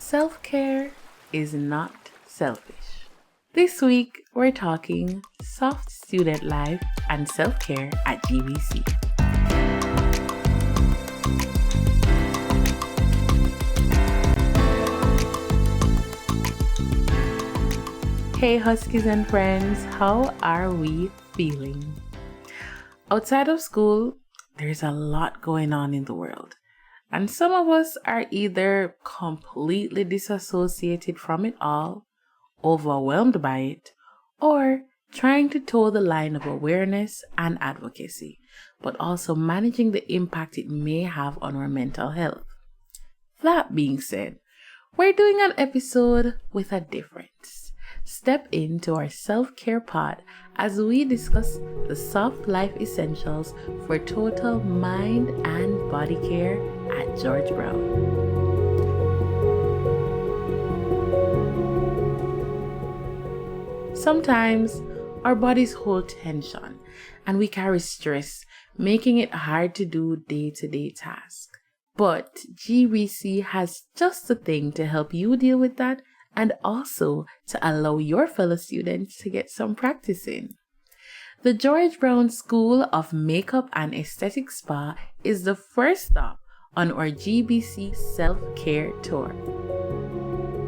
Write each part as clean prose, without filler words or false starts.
self-care is not selfish. This week, we're talking soft student life and self-care at GBC. Hey Huskies and friends, how are we feeling? Outside of school, there's a lot going on in the world. And some of us are either completely disassociated from it all, overwhelmed by it, or trying to toe the line of awareness and advocacy, but also managing the impact it may have on our mental health. That being said, we're doing an episode with a difference. Step into our self-care pod as we discuss the soft life essentials for total mind and body care at George Brown. Sometimes our bodies hold tension and we carry stress, making it hard to do day-to-day tasks. But GBC has just the thing to help you deal with that and also to allow your fellow students to get some practice in. The George Brown School of Makeup and Aesthetic Spa is the first stop on our GBC self-care tour.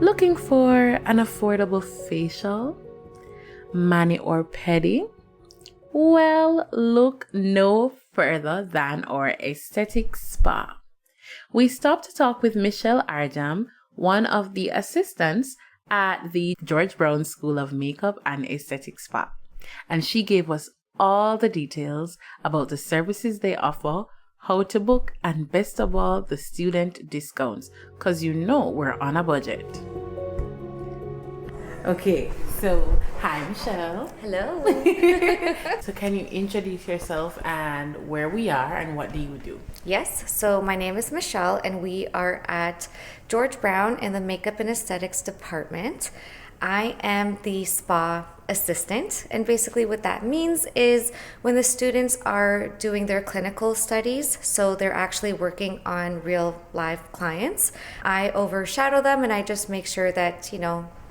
Looking for an affordable facial, mani or pedi? Well, look no further than our aesthetic spa. We stopped to talk with Michelle Arjam, one of the assistants at the George Brown School of Makeup and Aesthetic Spa. And she gave us all the details about the services they offer, how to book, and best of all, the student discounts, because you know we're on a budget. Okay, so hi Michelle. Hello. So can you introduce yourself and where we are and what do you do? Yes, so my name is Michelle and we are at George Brown in the Makeup and Aesthetics department. I am the spa assistant, and basically what that means is when the students are doing their clinical studies, so they're actually working on real live clients, I overshadow them and I just make sure that,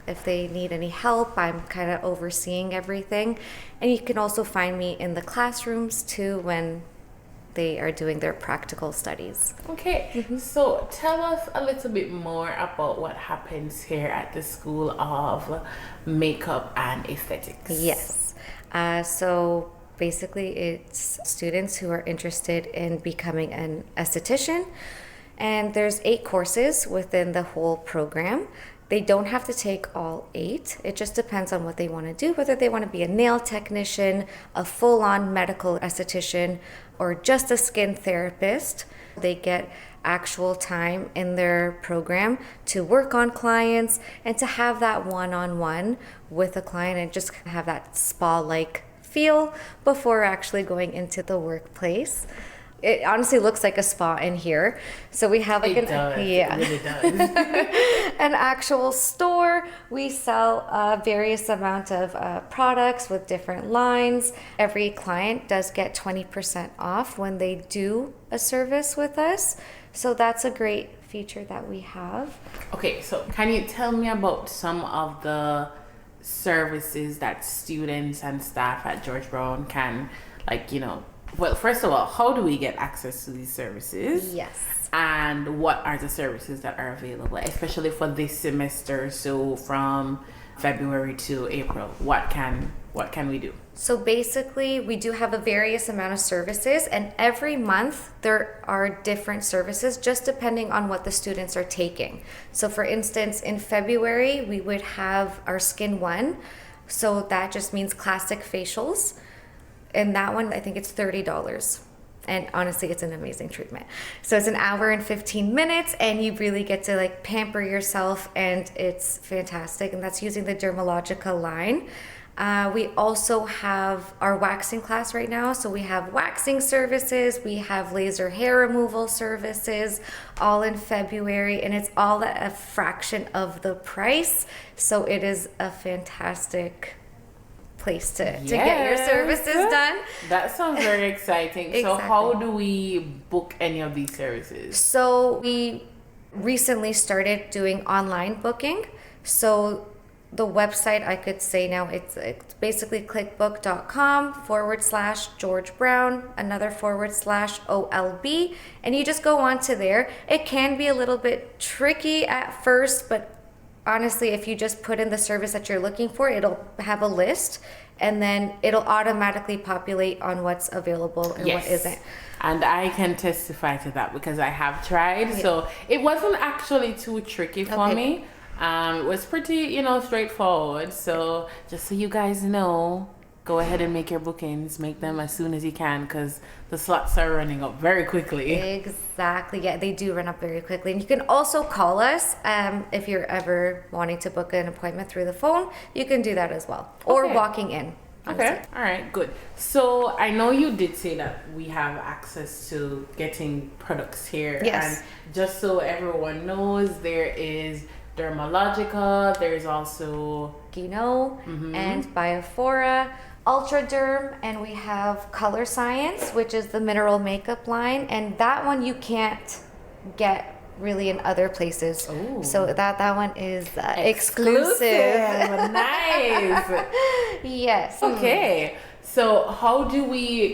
if they need any help, I'm kind of overseeing everything. And you can also find me in the classrooms too when they are doing their practical studies. Okay, So tell us a little bit more about what happens here at the School of Makeup and Aesthetics. Yes. So basically it's students who are interested in becoming an esthetician. And there's 8 courses within the whole program. They don't have to take all 8. It just depends on what they want to do, whether they want to be a nail technician, a full-on medical esthetician, or just a skin therapist. They get actual time in their program to work on clients and to have that one-on-one with a client and just have that spa-like feel before actually going into the workplace. It honestly looks like a spa in here. So we have It really does. an actual store. We sell various amount of products with different lines. Every client does get 20% off when they do a service with us. So that's a great feature that we have. Okay, so can you tell me about some of the services that students and staff at George Brown can, well, first of all, how do we get access to these services? Yes. And what are the services that are available, especially for this semester? So from February to April, what can we do? So basically, we do have a various amount of services, and every month there are different services just depending on what the students are taking. So for instance, in February, we would have our Skin 1. So that just means classic facials. And that one, I think it's $30. And honestly, it's an amazing treatment. So it's an hour and 15 minutes and you really get to pamper yourself and it's fantastic. And that's using the Dermalogica line. We also have our waxing class right now. So we have waxing services, we have laser hair removal services, all in February, and it's all at a fraction of the price. So it is a fantastic place to get your services done. That sounds very exciting. Exactly. So how do we book any of these services? So we recently started doing online booking. So the website, I could say now, it's basically clickbook.com/George Brown, another /OLB, and you just go on to there. It can be a little bit tricky at first, but honestly, if you just put in the service that you're looking for, it'll have a list, and then it'll automatically populate on what's available and what isn't. And I can testify to that because I have tried. Yeah. So it wasn't actually too tricky for me. It was pretty, straightforward. So just so you guys know, go ahead and make your bookings. Make them as soon as you can because the slots are running up very quickly. Exactly. Yeah, they do run up very quickly. And you can also call us if you're ever wanting to book an appointment through the phone. You can do that as well. Or walking in. Okay. All right, good. So I know you did say that we have access to getting products here. Yes. And just so everyone knows, there is Dermalogica, there's also Gino and Biophora, Ultraderm, and we have Color Science, which is the mineral makeup line, and that one you can't get really in other places. Ooh. So that one is exclusive. Nice. Yes. Okay. So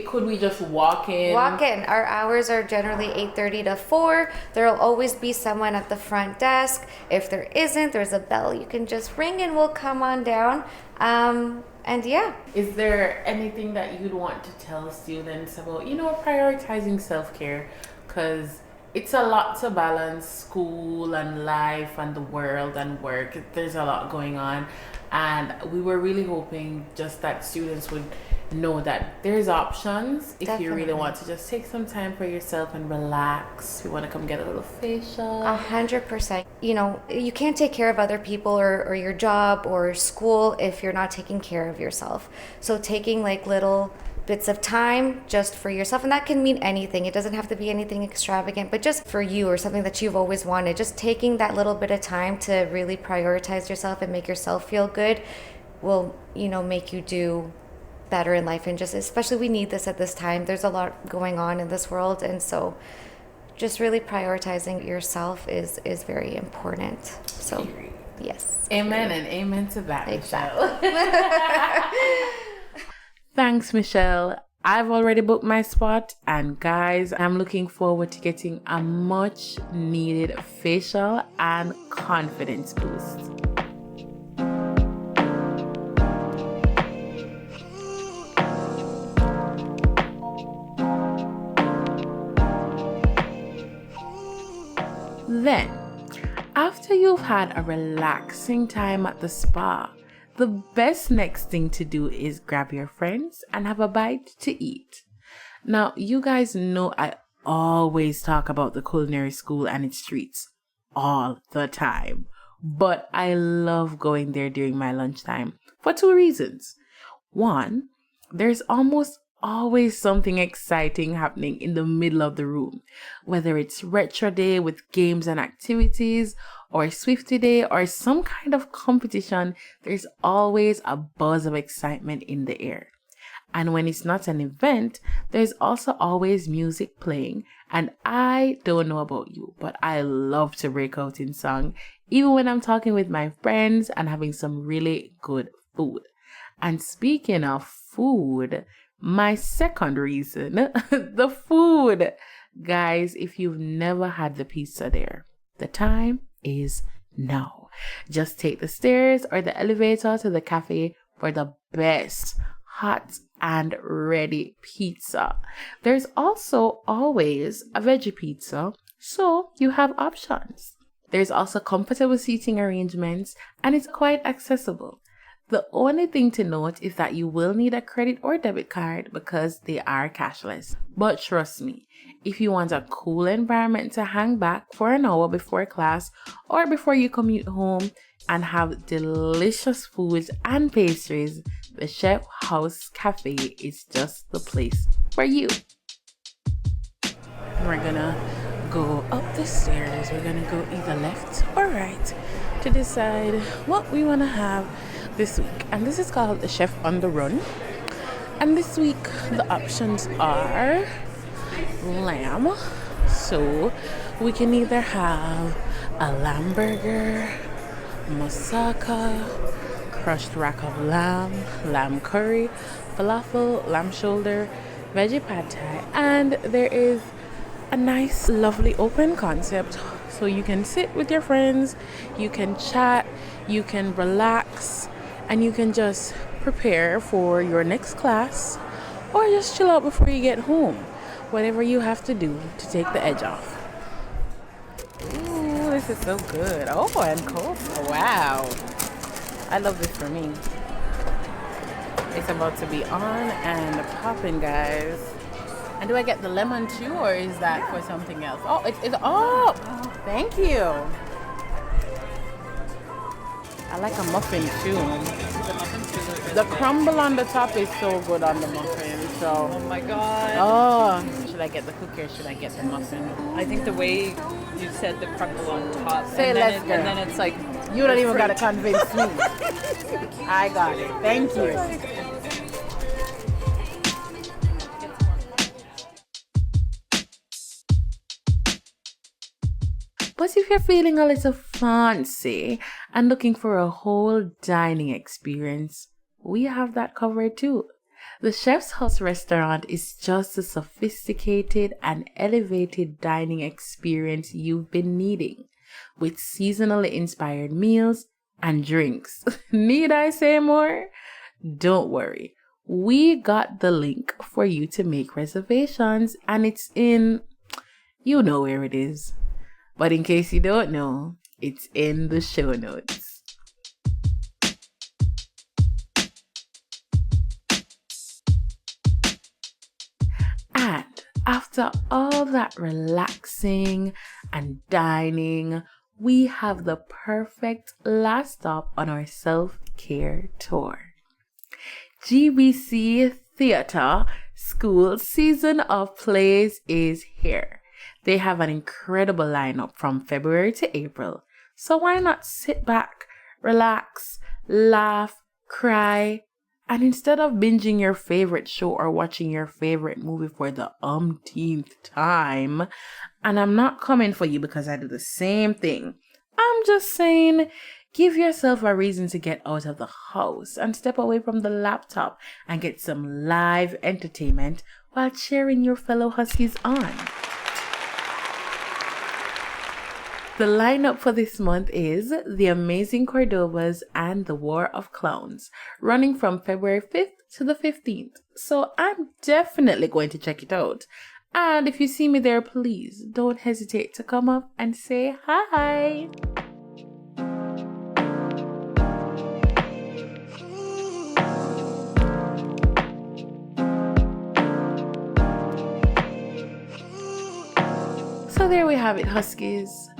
could we just walk in? Walk in. Our hours are generally 8:30 to 4. There'll always be someone at the front desk. If there isn't, there's a bell you can just ring and we'll come on down. And yeah. Is there anything that you'd want to tell students about, prioritizing self-care? Because it's a lot to balance school and life and the world and work. There's a lot going on. And we were really hoping just that students would know that there's options if you really want to just take some time for yourself and relax. You want to come get a little facial. 100%. You can't take care of other people or your job or school if you're not taking care of yourself. So taking little bits of time just for yourself, and that can mean anything. It doesn't have to be anything extravagant, but just for you or something that you've always wanted. Just taking that little bit of time to really prioritize yourself and make yourself feel good will, make you do better in life. And just especially we need this at this time. There's a lot going on in this world, and so just really prioritizing yourself is very important. So yes. Amen and amen to that. Exactly. Thanks, Michelle. I've already booked my spot, and guys, I'm looking forward to getting a much needed facial and confidence boost. Then, after you've had a relaxing time at the spa, the best next thing to do is grab your friends and have a bite to eat. Now, you guys know I always talk about the culinary school and its treats all the time, but I love going there during my lunchtime for 2 reasons. One, there's almost always something exciting happening in the middle of the room, whether it's retro day with games and activities, or Swifty Day, or some kind of competition. There's always a buzz of excitement in the air. And when it's not an event, there's also always music playing. And I don't know about you, but I love to break out in song, even when I'm talking with my friends and having some really good food. And speaking of food, my second reason, the food. Guys, if you've never had the pizza there, the time is now. Just take the stairs or the elevator to the cafe for the best hot and ready pizza. There's also always a veggie pizza, so you have options. There's also comfortable seating arrangements, and it's quite accessible. The only thing to note is that you will need a credit or debit card because they are cashless. But trust me, if you want a cool environment to hang back for an hour before class or before you commute home and have delicious foods and pastries, the Chef House Cafe is just the place for you. We're gonna go up the stairs. We're gonna go either left or right to decide what we want to have this week. And this is called the Chef on the Run. And this week the options are lamb. So we can either have a lamb burger, moussaka, crushed rack of lamb, lamb curry, falafel, lamb shoulder, veggie pad thai, and there is a nice, lovely open concept so you can sit with your friends, you can chat, you can relax, and you can just prepare for your next class or just chill out before you get home. Whatever you have to do to take the edge off. Ooh, this is so good. Oh, and cold. Wow. I love this for me. It's about to be on and popping, guys. And do I get the lemon too, or is that for something else? Oh, it's oh, thank you. I like a muffin too. The crumble on the top is so good on the muffin. So. Oh my god. Oh, should I get the cookie or should I get the muffin? I think the way you said the crumble on top, Say less, girl. and then it's like you don't even gotta convince me. I got it. Thank you. But if you're feeling a little fancy and looking for a whole dining experience, we have that covered too. The Chef's House restaurant is just a sophisticated and elevated dining experience you've been needing, with seasonally inspired meals and drinks. Need I say more? Don't worry. We got the link for you to make reservations, and it's in, you know where it is. But in case you don't know, it's in the show notes. And after all that relaxing and dining, we have the perfect last stop on our self-care tour. GBC Theatre School season of plays is here. They have an incredible lineup from February to April. So why not sit back, relax, laugh, cry, and instead of binging your favorite show or watching your favorite movie for the umpteenth time, and I'm not coming for you because I do the same thing. I'm just saying, give yourself a reason to get out of the house and step away from the laptop and get some live entertainment while cheering your fellow Huskies on. The lineup for this month is The Amazing Cordovas and The War of Clowns, running from February 5th to the 15th. So I'm definitely going to check it out. And if you see me there, please don't hesitate to come up and say hi. So there we have it, Huskies.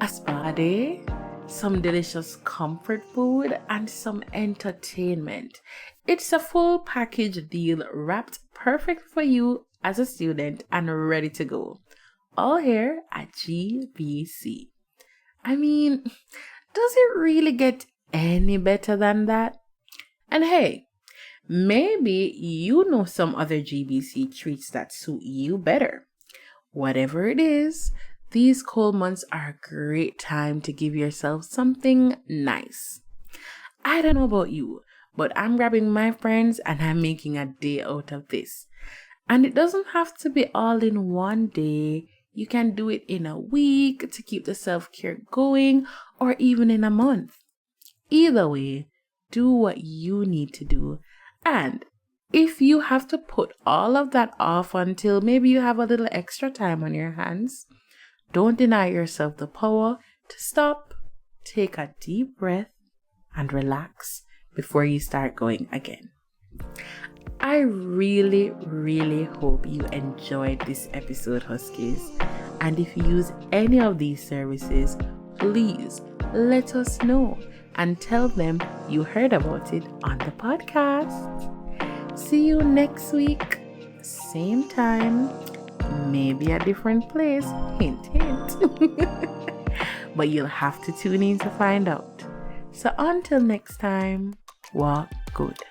A spa day, some delicious comfort food, and some entertainment. It's a full package deal wrapped perfect for you as a student and ready to go. All here at GBC. I mean, does it really get any better than that? And hey, maybe you know some other GBC treats that suit you better. Whatever it is, these cold months are a great time to give yourself something nice. I don't know about you, but I'm grabbing my friends and I'm making a day out of this. And it doesn't have to be all in one day. You can do it in a week to keep the self-care going, or even in a month. Either way, do what you need to do. And if you have to put all of that off until maybe you have a little extra time on your hands, don't deny yourself the power to stop, take a deep breath, and relax before you start going again. I really, really hope you enjoyed this episode, Huskies. And if you use any of these services, please let us know and tell them you heard about it on the podcast. See you next week, same time, maybe a different place, hint, hint. But you'll have to tune in to find out. So until next time, walk good.